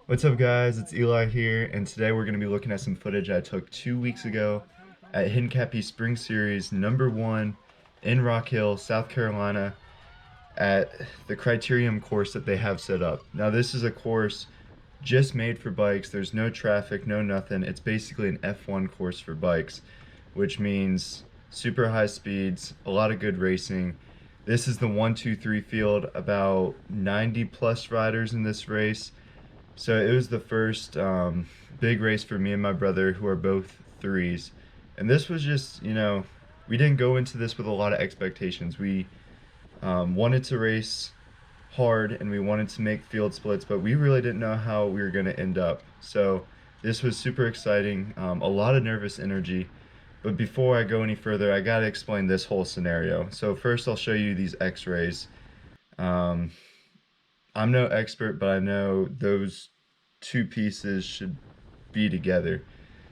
What's up guys, it's Eli here, and today we're going to be looking at some footage I took 2 weeks ago at Hincapie Spring Series #1 in Rock Hill, South Carolina at the Criterium course that they have set up. Now this is a course just made for bikes. There's no traffic, no nothing. It's basically an F1 course for bikes, which means super high speeds, a lot of good racing. This is the 1, 2, 3 field, about 90 plus riders in this race. So it was the first big race for me and my brother, who are both threes. And this was just, we didn't go into this with a lot of expectations. We wanted to race hard and we wanted to make field splits, but we really didn't know how we were going to end up. So this was super exciting, a lot of nervous energy. But before I go any further, I got to explain this whole scenario. So first I'll show you these x-rays. Um, I'm no expert, but I know those two pieces should be together.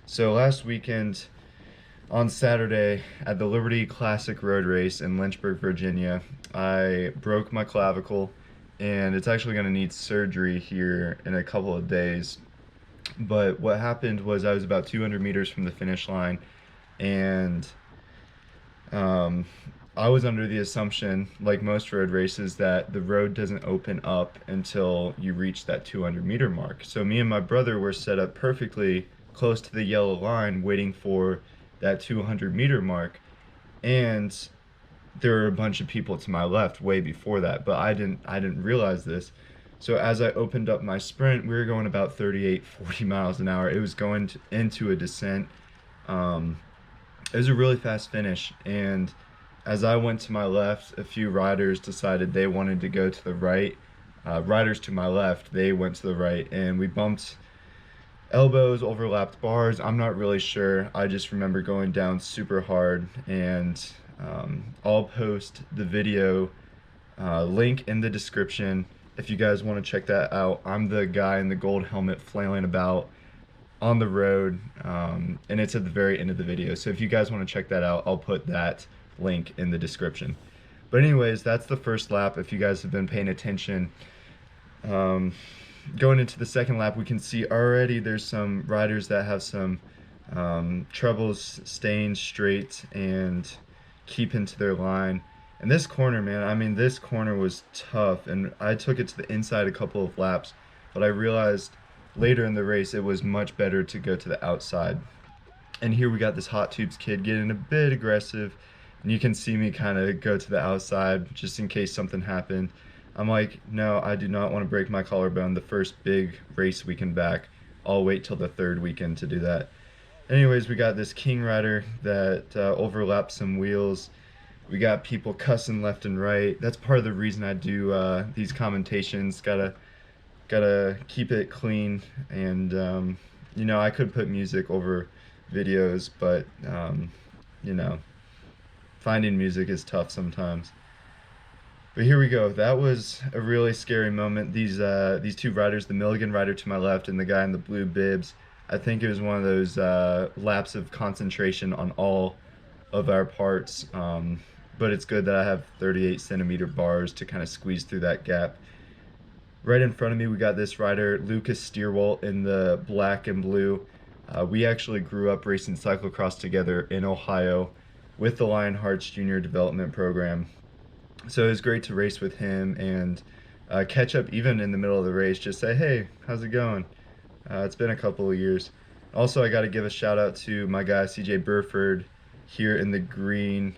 So last weekend on Saturday at the Liberty Classic Road Race in Lynchburg, Virginia, I broke my clavicle and it's actually going to need surgery here in a couple of days. But what happened was I was about 200 meters from the finish line, and um, I was under the assumption, like most road races, that the road doesn't open up until you reach that 200-meter mark. So me and my brother were set up perfectly close to the yellow line, waiting for that 200-meter mark. And there were a bunch of people to my left way before that, but I didn't realize this. So as I opened up my sprint, we were going about 38, 40 miles an hour. It was going into a descent. Um, it was a really fast finish, and as I went to my left, a few riders decided they wanted to go to the right. Riders to my left, they went to the right, and we bumped elbows, overlapped bars. I'm not really sure. I just remember going down super hard, and I'll post the video link in the description if you guys want to check that out. I'm the guy in the gold helmet flailing about on the road, and it's at the very end of the video. So if you guys want to check that out, I'll put that link in the description. But anyways, that's the first lap. If you guys have been paying attention, going into the second lap, we can see already there's some riders that have some troubles staying straight and keeping to their line. And this corner, man, I mean, this corner was tough, and I took it to the inside a couple of laps, but I realized later in the race it was much better to go to the outside. And here we got this Hot Tubes kid getting a bit aggressive, and you can see me kind of go to the outside just in case something happened. I'm like, no, I do not want to break my collarbone the first big race weekend back. I'll wait till the third weekend to do that. Anyways, we got this King rider that overlapped some wheels. We got people cussing left and right. That's part of the reason I do these commentations. Gotta keep it clean, and I could put music over videos, but you know, finding music is tough sometimes. But here we go. That was a really scary moment. These two riders, the Milligan rider to my left and the guy in the blue bibs, I think it was one of those laps of concentration on all of our parts. But it's good that I have 38 centimeter bars to kind of squeeze through that gap. Right in front of me, we got this rider, Lucas Steerwalt, in the black and blue. We actually grew up racing cyclocross together in Ohio with the Lionhearts Junior Development Program. So it was great to race with him and catch up even in the middle of the race. Just say, hey, how's it going? It's been a couple of years. Also, I got to give a shout out to my guy, CJ Burford, here in the green.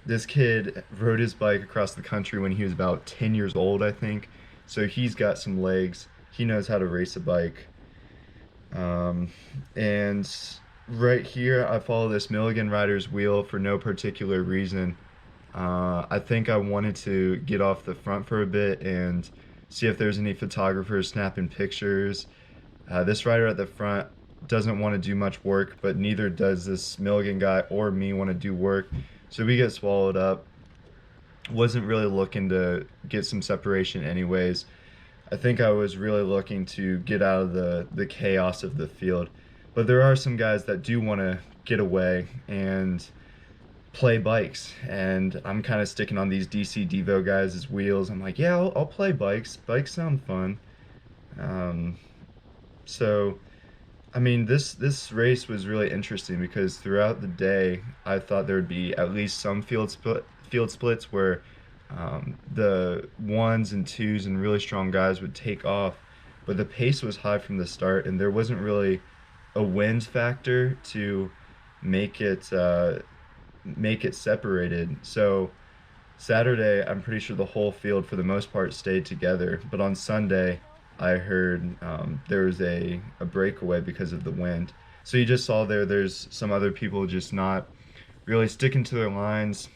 This kid rode his bike across the country when he was about 10 years old, I think. So he's got some legs. He knows how to race a bike. And right here, I follow this Milligan rider's wheel for no particular reason. I think I wanted to get off the front for a bit and see if there's any photographers snapping pictures. This rider at the front doesn't want to do much work, but neither does this Milligan guy or me want to do work. So we get swallowed up. Wasn't really looking to get some separation anyways. I think I was really looking to get out of the chaos of the field. But there are some guys that do want to get away and play bikes, and I'm kind of sticking on these DC Devo guys' wheels. I'm like, yeah, I'll play bikes. Bikes sound fun. Um, so I mean, this race was really interesting because throughout the day, I thought there would be at least some field splits where the ones and twos and really strong guys would take off, but the pace was high from the start, and there wasn't really a wind factor to make it uh, make it separated. So Saturday, I'm pretty sure the whole field for the most part stayed together, but on Sunday, I heard there was a breakaway because of the wind. So you just saw there's some other people just not really sticking to their lines,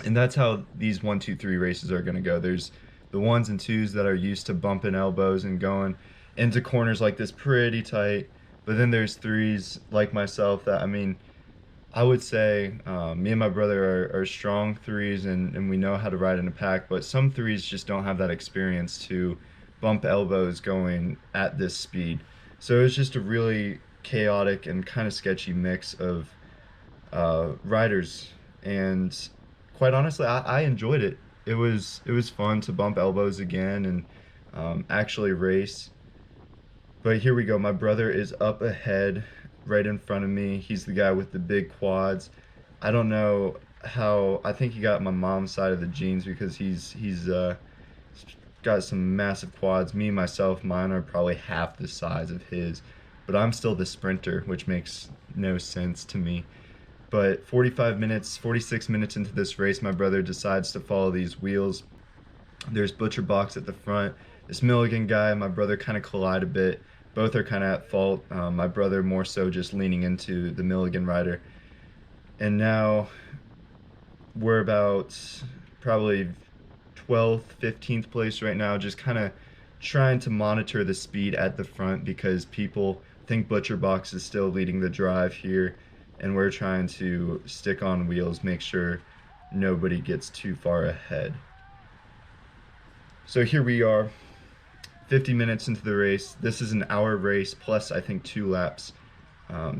and that's how these 1, 2, 3 races are going to go. There's the ones and twos that are used to bumping elbows and going into corners like this pretty tight, but then there's threes like myself that, I mean, I would say me and my brother are strong threes, and we know how to ride in a pack, but some threes just don't have that experience to bump elbows going at this speed. So it was just a really chaotic and kind of sketchy mix of riders, and quite honestly, I enjoyed it. It was fun to bump elbows again and actually race. But here we go. My brother is up ahead, right in front of me. He's the guy with the big quads. I don't know how. I think he got my mom's side of the genes because he's got some massive quads. Me myself, mine are probably half the size of his, but I'm still the sprinter, which makes no sense to me. But 45 minutes, 46 minutes into this race, my brother decides to follow these wheels. There's Butcher Box at the front. This Milligan guy and my brother kind of collide a bit. Both are kind of at fault. My brother more so just leaning into the Milligan rider. And now we're about probably 12th, 15th place right now, just kind of trying to monitor the speed at the front because people think Butcher Box is still leading the drive here, and we're trying to stick on wheels, make sure nobody gets too far ahead. So here we are, 50 minutes into the race. This is an hour race plus I think 2 laps.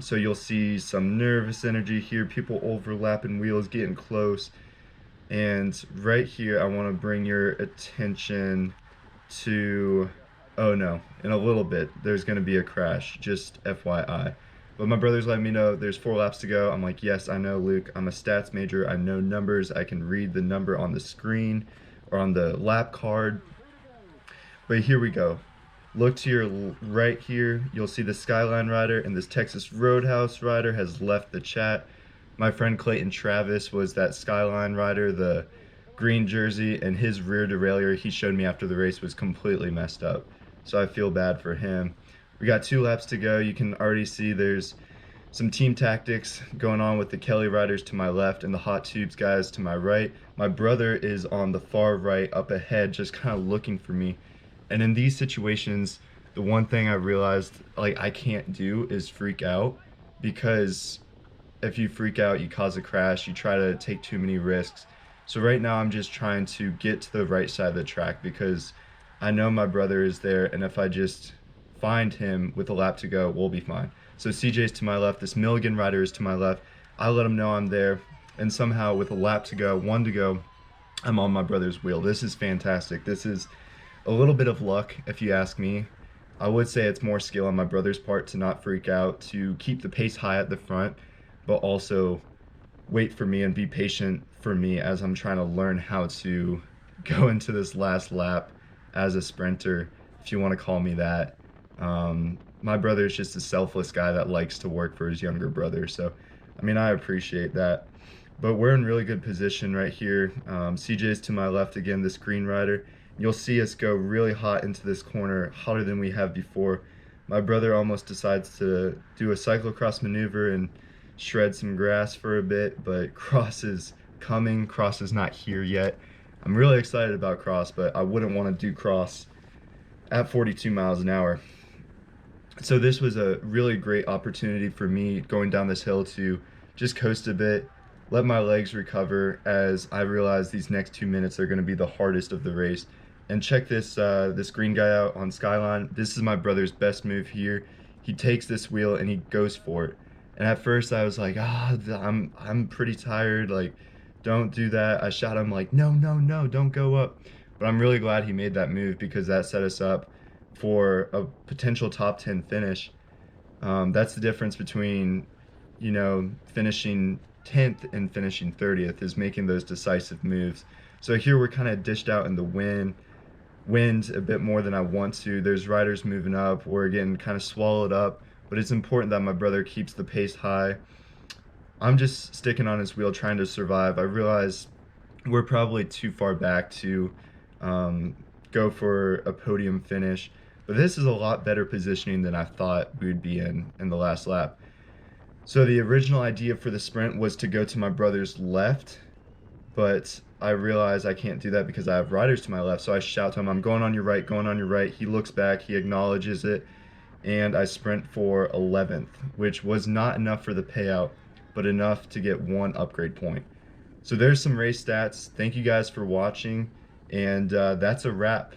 So you'll see some nervous energy here, people overlapping wheels, getting close. And right here, I want to bring your attention to, oh no, in a little bit, there's going to be a crash, just FYI. But my brother's letting me know there's 4 laps to go. I'm like, yes, I know, Luke. I'm a stats major. I know numbers. I can read the number on the screen or on the lap card. But here we go. Look to your right here. You'll see the Skyline rider and this Texas Roadhouse rider has left the chat. My friend Clayton Travis was that Skyline rider, the green jersey, and his rear derailleur he showed me after the race was completely messed up. So I feel bad for him. We got 2 laps to go. You can already see there's some team tactics going on with the Kelly riders to my left and the Hot Tubes guys to my right. My brother is on the far right up ahead, just kind of looking for me. And in these situations, the one thing I realized like I can't do is freak out, because if you freak out, you cause a crash, you try to take too many risks. So right now I'm just trying to get to the right side of the track because I know my brother is there, and if I just find him with a lap to go, we'll be fine. So CJ's to my left, this Milligan rider is to my left. I let him know I'm there, and somehow with a lap to go, 1 to go, I'm on my brother's wheel. This is fantastic. This is a little bit of luck, if you ask me. I would say it's more skill on my brother's part to not freak out, to keep the pace high at the front, but also wait for me and be patient for me as I'm trying to learn how to go into this last lap as a sprinter, if you want to call me that. My brother is just a selfless guy that likes to work for his younger brother, so I mean, I appreciate that. But we're in really good position right here. CJ's to my left again, this green rider. You'll see us go really hot into this corner, hotter than we have before. My brother almost decides to do a cyclocross maneuver and shred some grass for a bit, but cross is coming. Cross is not here yet. I'm really excited about cross, but I wouldn't want to do cross at 42 miles an hour. So this was a really great opportunity for me going down this hill to just coast a bit, let my legs recover as I realize these next 2 minutes are going to be the hardest of the race. And check this green guy out on Skyline. This is my brother's best move here. He takes this wheel and he goes for it. And at first I was like, I'm pretty tired. Like, don't do that. I shot him like, no, no, no, don't go up. But I'm really glad he made that move because that set us up for a potential top 10 finish. That's the difference between, finishing 10th and finishing 30th, is making those decisive moves. So here we're kind of dished out in the wind a bit more than I want to. There's riders moving up. We're getting kind of swallowed up, but it's important that my brother keeps the pace high. I'm just sticking on his wheel trying to survive. I realize we're probably too far back to um, go for a podium finish, but this is a lot better positioning than I thought we would be in the last lap. So the original idea for the sprint was to go to my brother's left, but I realize I can't do that because I have riders to my left. So I shout to him, "I'm going on your right, going on your right." He looks back, he acknowledges it, and I sprint for 11th, which was not enough for the payout, but enough to get one upgrade point. So there's some race stats. Thank you guys for watching, and that's a wrap.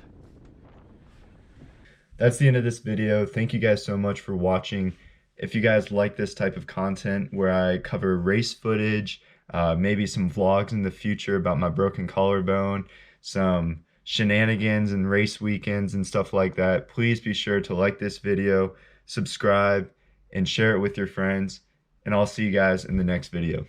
That's the end of this video. Thank you guys so much for watching. If you guys like this type of content where I cover race footage, maybe some vlogs in the future about my broken collarbone, some shenanigans and race weekends and stuff like that, please be sure to like this video, subscribe, and share it with your friends. And I'll see you guys in the next video.